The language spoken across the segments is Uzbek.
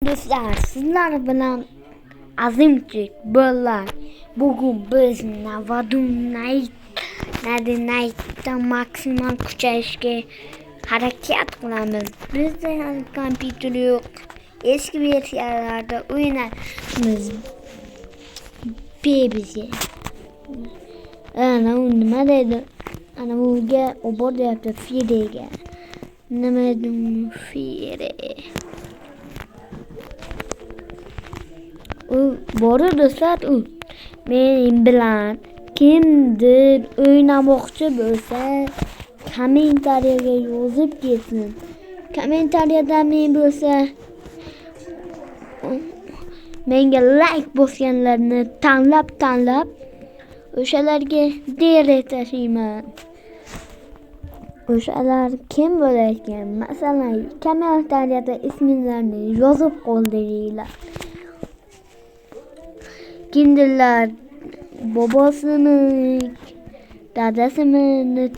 Do'stlar, sizlar bilan azimchik bo'llar. Bugun biz Night'da maksimal kuchayishga harakat qilamiz. Bizda ham kompyuter yo'q. Eski versiyalarda o'ynashimiz BBC. Ana u nima deydi? Ana uga obor deyapti Firega. Nima deydi Fire? Bora do'stlar, men bilan kimdir o'ynamoqchi bo'lsa, kommentariyaga yozib ketsin. Kommentariyada men bo'lsa, menga like bosganlarni tanlab o'shalarga direkt tashlayman. O'shalar kim bo'larkan? Masalan, kommentariyada isminglarni yozib qoldiringlar. Kimdirlar bobosini, dadasini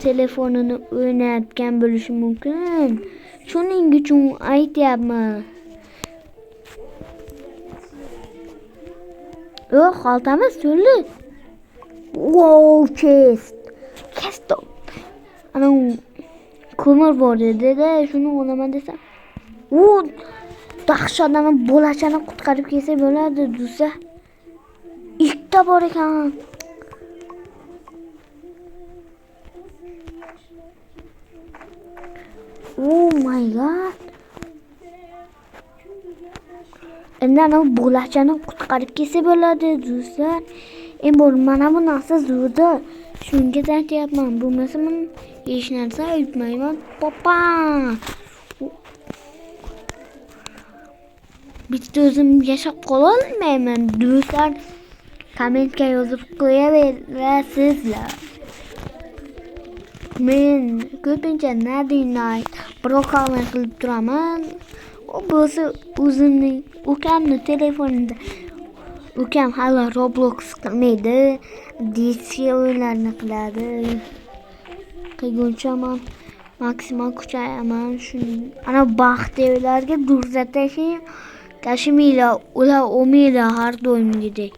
telefonini o'ynayotgan bo'lishi mumkin. Shuning uchun aytyapman. Xaltamiz to'ldi. Wow, chest. Ana ko'mir bor edi-da, shuni olaman desam. Dahshatdan bolachani qutqarib kelsa bo'ladi, do'stlar. İlkta bor ekan. Oh my god. Endi ana bolachani qutqarib kelsa bo'ladi, do'stlar. Mana bu narsa zo'rda. Shunga aytyapman. Bo'lmasa men hech narsa aytmayman. Papa. Bitta o'zim yashab qola olmayman, do'stlar. Kommentga yozib qo'yaverasizlar. Men ko'pincha Night broadcast qilib turaman. U bo'lsa o'zimning ukamning telefonida. Ukam hali Roblox qilmaydi, diski o'yinlarni qiladi. Qilguncha men maksimal kuchayaman. Ana baxtlilarga durzat tashimiylar, ular o'maylar har doimgidek.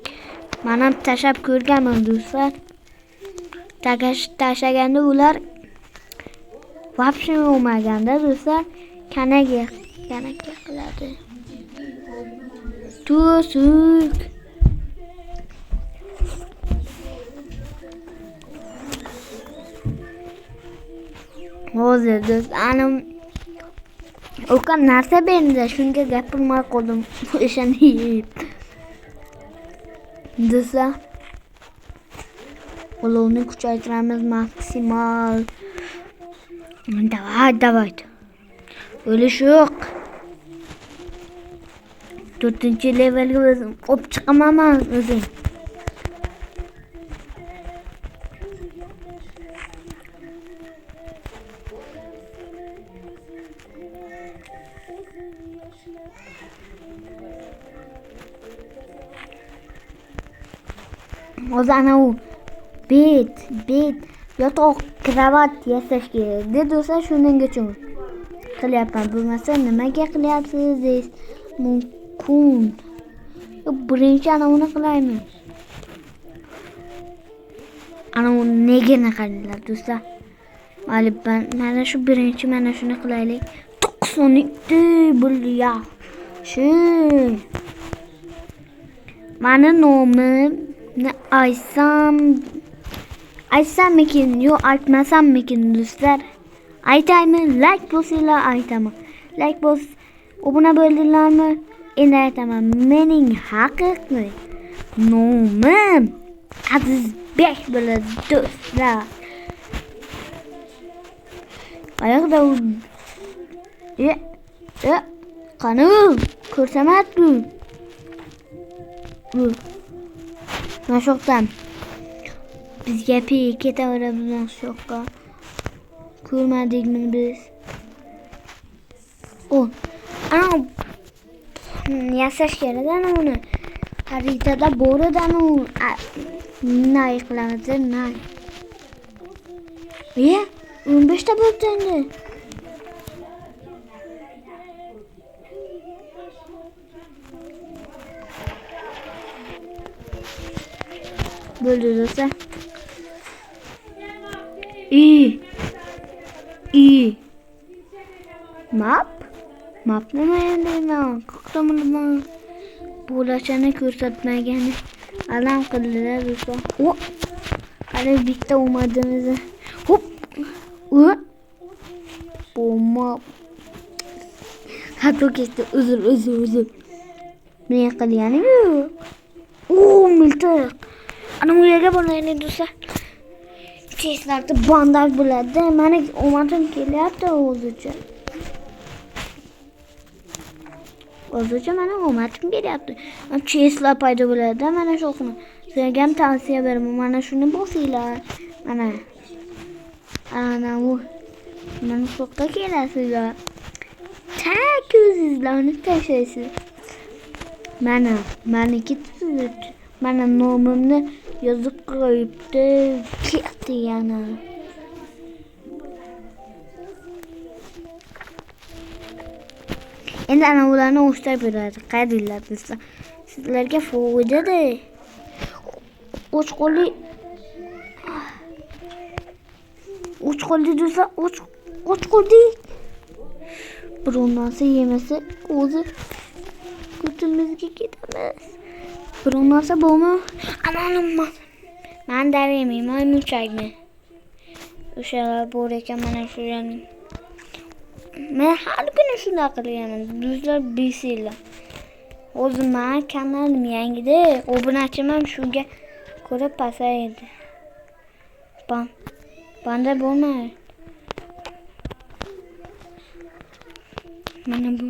Men ham tashab ko'rganman, do'stlar. Tashaganda ular vobshe o'maganda, do'stlar, kanaga qiladi. Tusuk. Hozir do'stlar, ukam narsa berdi, shunga gapirmay qoldim. O'shani do'stlar, olovni kuchaytiramiz maksimal. Давай. O'lish yo'q. 4-levelga o'zim olib chiqaman o'zim. Hozir ana u bet yotoq kravat yasash kerak dedi, do'stlar, shuning uchun qilyapman. Bo'lmasa nimaga qilyapsiz deyish mumkin. Birinchi ana uni qilayman. Ana uni nega qaranglar, do'stlar. Mana shu birinchi, mana shuni qilaylik. 92 bo'ldi ya. Mani nomimni aytsammikin, yo'q aytmasammikin, do'stlar? Aytaymi? Like bosinglar, aytaman. Like bos, obuna bo'ldinglarmi? Endi aytaman. Mening haqiqiy nomim Azizbek bo'ladi, do'stlar. Qayoqda u? Qani ko'rsamatku. Mana shu yoqdan bizga ketaveramiz shu yoqqa. Ko'rmadikmi biz? Ana yasash kerak ana uni. Xaritada bor edi ana u. Nay qilamiz, nay. 15 ta bo'ldi endi. bo'ldi do'stlar. I map nima endi? Men qaqtamman. Bo'lachani ko'rsatmagani alam qildilar do'stlar. Qani bitta umadimiz. Hop. Bomba. Hatto ketdi. Uzr. Men qilganim yo'q. Miltiq. Ana bu yerga boraylik do'stlar. Cheslarda bandaj bo'ladi. Meni omadim kelyapti o'zicha. O'zicha mana omadim kelyapti. Cheslar paydo bo'ladi. Mana shuni. Sizlarga ham tavsiya beraman. Mana shuni bosinglar. Ana bu. Mana soqqa kelasizlar. Ko'zingizlarni tashlaysiz. Meniki tuzut. Mana nomimni yozib qo'yibdi. Ketdi yana. Endi ana ularni o'shtab beradi. Qaydinglar do'stlar. Sizlarga foydada. Uch qo'lli do'stlar, uch qo'lli. Biron narsa yemasa o'zi kutimizga ketamiz. Biron narsa bormi? Amanimman. Men daremayman, munchakman. O'shalar bor ekan mana shu yerni. Men har kuni shunday qilganim. Do'stlar bilsanglar. O'zi men kanalim yangida, obunachim ham shunga ko'ra pasaydi. Banda bo'lmaydi. Mana bu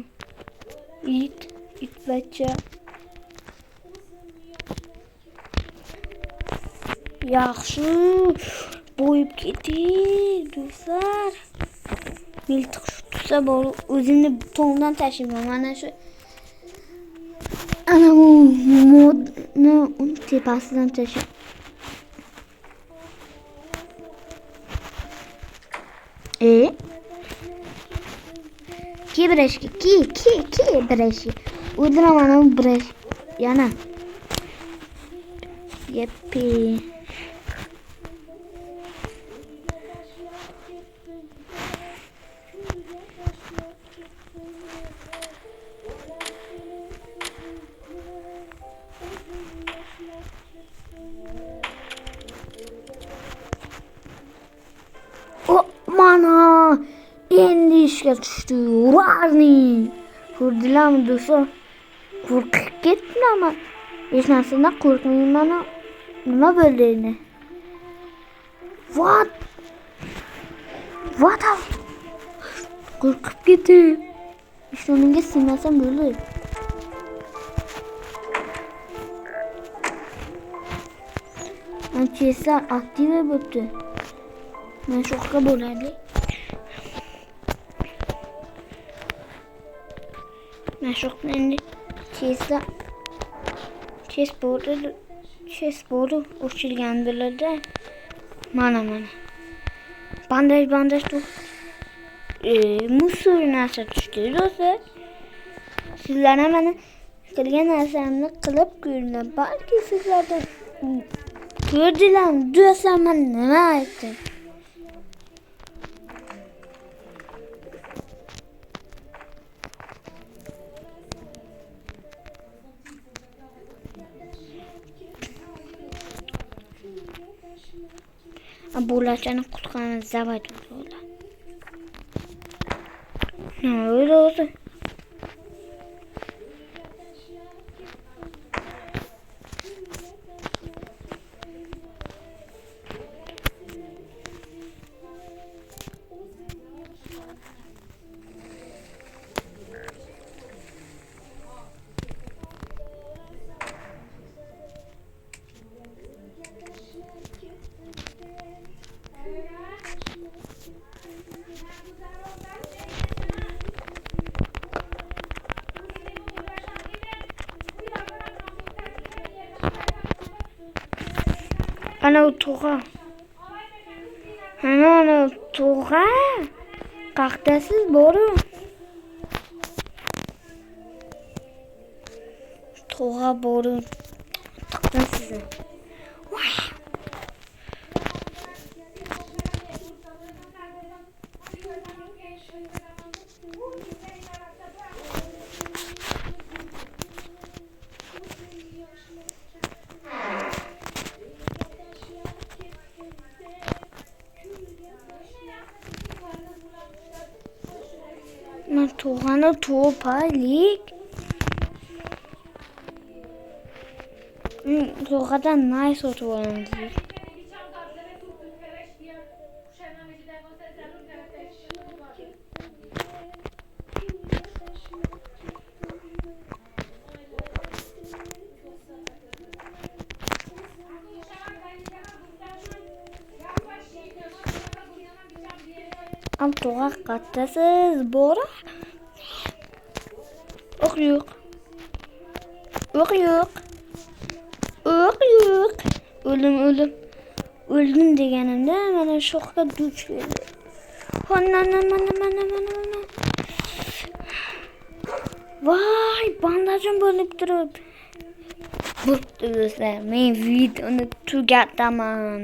it bachcha. Yaxshi bo'yib ketdi do'stlar. Miltiq tutsa bor, o'zini to'ndan tashiyman. Mana shu ana bu modni tepasidan tashib. Ki birashki. O'ldiraman u birash. Yana. Yeppi. Mana endi ishga tushdi. Urarning. Ko'rdilarmi do'stlar? Qo'rqib ketdim. Hech narsadan qo'rqmayman. Nima bo'ldi endi? What? Qo'rqib ketdim. Ishonimga sig'masam bo'ldi. Cheslar aktiv bo'libdi. Men shoqqa bo'laylik. Men shoqni endi ches bordi o'chilgan bo'ladi. Mana. Bandaj tu. Musor narsa tushdi do'stlar. Sizlar ham mana qilgan narsamni qilib ko'ringlar. Balki sizlarda ko'rdilarmi do'stlar, men nima aytdim? Bo'lachani qutqaramiz zavod bo'ladi. Nima bo'ldi? Ana to'g'a. Qaqdasiz boru. To'g'a boru. Qaqdasiz. Mana to'paylik. To'g'ridan nay sotib olamiz. Am to'g'ri qattasiz bora. O'q yo'q. O'q yo'q. O'q yo'q. O'lim. O'ldim deganimda mana shoxga duch keldi. Mana. Voy, bandajim bo'lib turib. Bu do'stlar, men videoni tugataman.